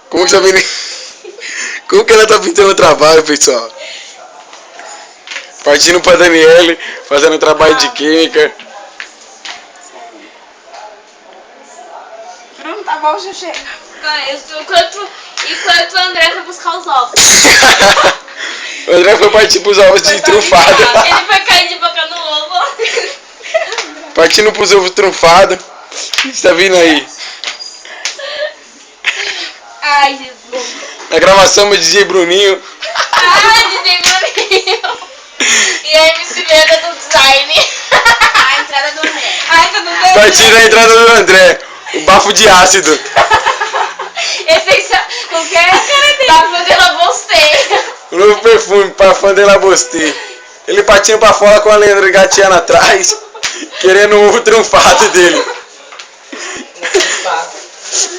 Como que essa menina... Como que ela tá pintando o trabalho, pessoal? Partindo pra Daniele, fazendo trabalho de química. Bruno, tá bom, já chega. Enquanto o André foi buscar os ovos. O André foi partir pros ovos de trufado. Ele foi cair de boca no ovo. Partindo pros ovos trufados. Você tá vindo aí? Ai, Jesus. Na gravação, meu DJ Bruninho. Ai, DJ Bruninho. E a MC Veda do design. A entrada do André. Ai, tá no Partindo da entrada do André. O bafo de ácido. Essencial. Qualquer bafo de labostei. O novo perfume, Parfum de la Bosté. Ele patinha pra fora com a Leandra gateando atrás, querendo o ovo trunfado dele.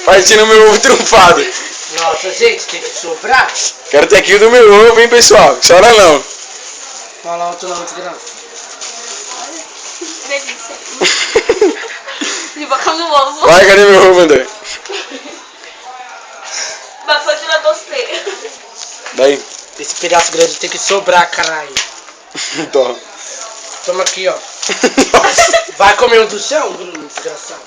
Partindo meu ovo trunfado. Nossa, gente, tem que sobrar. Quero ter aqui o do meu ovo, hein, pessoal? Chora não. Olha lá, outro não, desgraça. Delícia. De boca no ovo. Vai, cadê meu ovo, André? Bafo de labostei. Daí. Esse pedaço grande tem que sobrar, caralho. Toma. Toma aqui, ó. Vai comer um do chão, Bruno, desgraçado.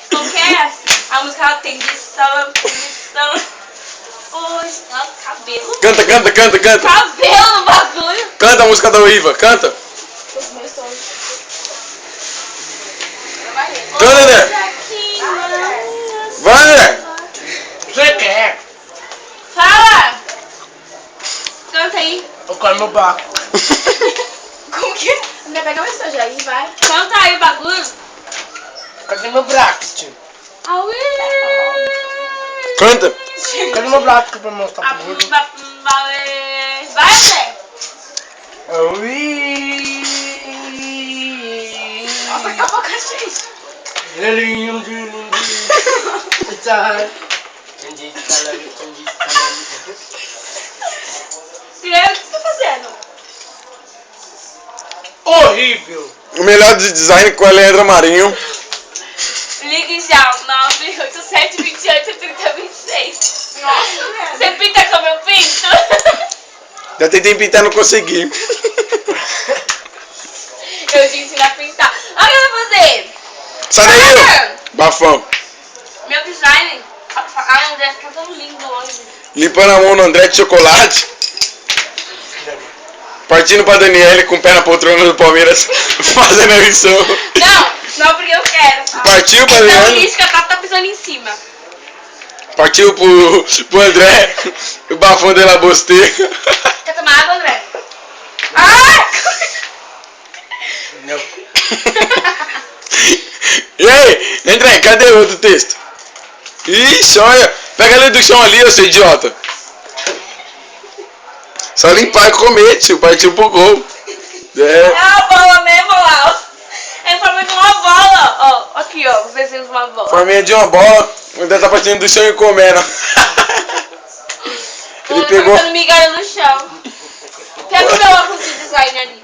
Qualquer a música ela tem dição. Oi, cabelo. Canta, canta, canta, canta. Cabelo no bagulho. Canta a música da Oiva, canta. Os meus sonhos. Canta, André. Vai, André. Você quer? Fala! Canta aí. Eu como meu barco. Como que é? André, pega mais seu aí, vai. Canta aí o bagulho. Cadê meu bracket? Aui! Canta. Cadê meu bracket pra mostrar pro Bruno? Vai, André. Ui. Nossa, acabou com a gente. Lindo, lindo. Guilherme, o que você tá fazendo? Horrível. O melhor de design com a Leandra Marinho. Ligue já, 987 28 30 26. Nossa, né? Você pinta como eu pinto? Já tentei pintar, não consegui. Eu te ensino a pintar. Olha o que eu vou fazer. Sai daí, ô. Bafão. Meu design. Ai, André, fica tão lindo hoje. Limpando a mão no André de chocolate. Partindo pra Daniele com o pé na poltrona do Palmeiras. Fazendo a lição. Não porque eu quero. Tá? Partiu pra Então Leandro. isso que a Tata tá pisando em cima. Partiu pro André. O bafão de la Bosté. Quer tomar água, André? Ah! Não. E aí, André, cadê o outro texto? Ixi, olha. Pega ali do chão ali, ô seu idiota. Só limpar e comer, tio. Partiu pro gol. É a bola mesmo, lá. É em forma de uma bola. Ó, aqui, ó. Os desenhos de uma bola. Forminha de uma bola. O André tá partindo do chão e comendo. Ele pegou. Cortando migalha no chão. Pega o meu óculos de design ali.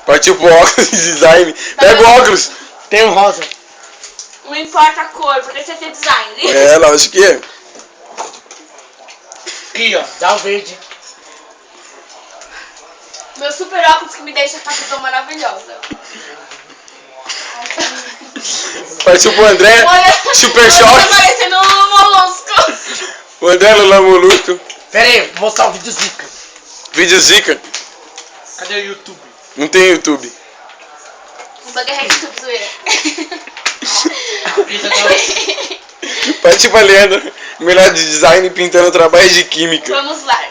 Partiu pro óculos de design. Pega o óculos. Tem um rosa. Não importa a cor, porque você tem design. É, lógico que é. Aqui, ó. Dá o verde. Meu super óculos que me deixa a tão maravilhosa. Partiu pro André. Olha, Super Tá choque. parecendo um molusco. O André Lula Molusco. Pera aí, vou mostrar o vídeo zica. Vídeo zica. Cadê o YouTube? Não tem YouTube. Um bagulho YouTube, zoeira. Partiu pra Leandro. Melhor de design pintando trabalhos de química. Vamos lá.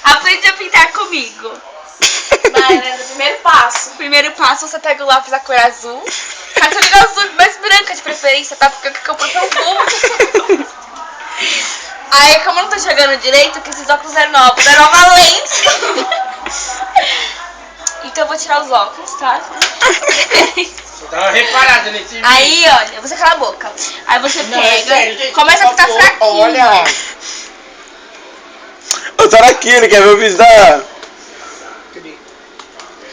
Aprende a pintar comigo. Vai, né? Primeiro passo. Primeiro passo, você pega o lápis da cor azul. Cartolina azul, mais branca de preferência, tá? Porque eu comprei tão bom. Aí, como eu não tô enxergando direito, que esses óculos é novos, é nova lente. Então eu vou tirar os óculos, tá? Eu tava reparado nesse vídeo. Aí, olha, você cala a boca. Aí você Não, pega, é sério, gente, começa a por ficar favor, fraquinho. olha. Ô, tá aqui, ele quer ver o vídeo da...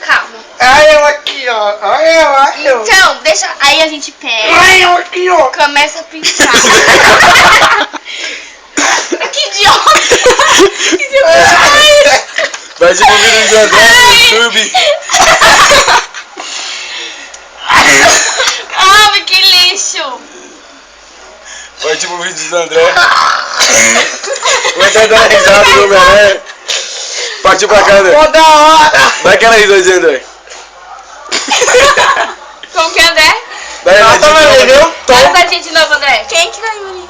Calma. Olha eu aqui, ó. Olha eu. Então, deixa. Aí a gente pega. Olha eu aqui, ó. Começa a pintar. vídeo do André no YouTube. Ah, que lixo! Partiu pro vídeo do André. O André dando risada do Homem-Aranha. Partiu pra cá, André. Pô, da hora! Dá aquela risadinha, André. Como que é, André? Dá a Nossa, mas risadinha. levei um Faz tomo. a gente de novo, André. Quem que ganhou ali?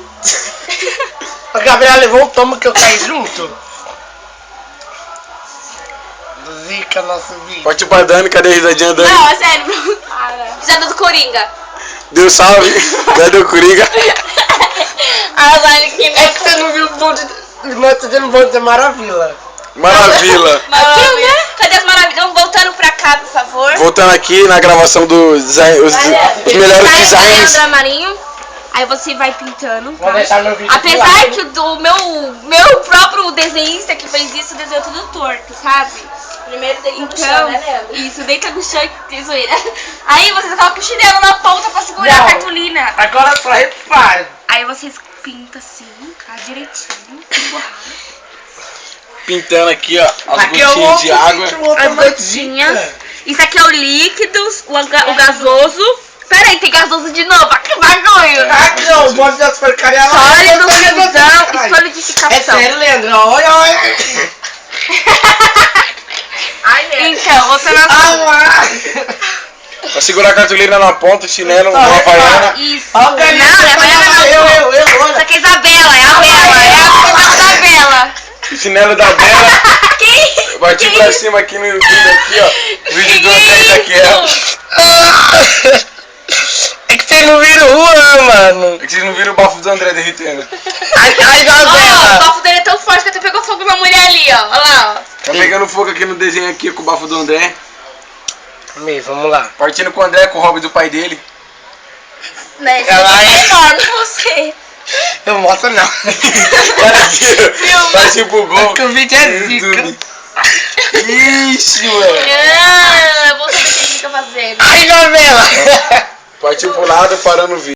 A Gabriela levou um tomo que eu caí junto. Zica nosso vídeo. Partiu pra Dani, cadê a risadinha, Dani? Não, é sério, Bruno. Para. Risada do Coringa. Deu salve. Cadê o Coringa? A Dani que É que você não viu o bonde. Nós tá dando bonde da Maravilha. Maravilha. Maravilha. Cadê as maravilhas? Vamos voltando pra cá, por favor. Voltando aqui na gravação dos os melhores designs. Leandro Marinho. Aí você vai pintando. Vou deixar meu vídeo aqui Apesar lá. que o meu próprio desenhista que fez isso desenhou tudo torto, sabe? Primeiro deita no chão, Então, né, Leandro? isso, deita no chão e tem zoeira. Aí vocês colocam o chinelo na ponta pra segurar Não. a cartolina. Agora só repare. Aí vocês pintam assim, tá direitinho, com borracha. Pintando aqui, ó, as Aqui é o gotinhas outro de água. vídeo, o outro As mais gotinhas. zica. Isso aqui é o líquido, o gasoso. Peraí, tem gasoso de novo, que bagulho. Aqui, ó, o bonde das porcarias lá. Sólido, Eu tô vendo fusão assim, e caralho. solidificação. É sério, Leandro. Olha, olha. Ai, Leandro. Então, voltando ao assunto. Pra segurar a cartolina na ponta, chinelo, Tá, uma havaiana. Isso. Olha o Não, galinho. é a Bela não. Eu, Isso olha. aqui é Isabela, é a Bela, é a da Bela. Chinelo da Bela. Que? Bati pra cima aqui no YouTube, aqui, ó. Vídeo do André daquela. É que vocês não viram o Juan, mano. É que vocês não viram o bafo do André derretendo. Ai, Ó, o Isabela. bafo dele é tão forte que até pegou fogo na mulher ali, ó. Olha lá, ó. Tá pegando fogo aqui no desenho aqui com o bafo do André. Me, vamos lá. Partindo com o André, com o hobby do pai dele. Né, Caralho. é enorme você. Eu mostro não. Olha aqui, ó. Partiu pro gol. Porque o vídeo é zica. Ixi, mano. Ah, eu vou saber o que ele fica fazendo. Ai, Isabela. Partiu pro lado, parando o vídeo.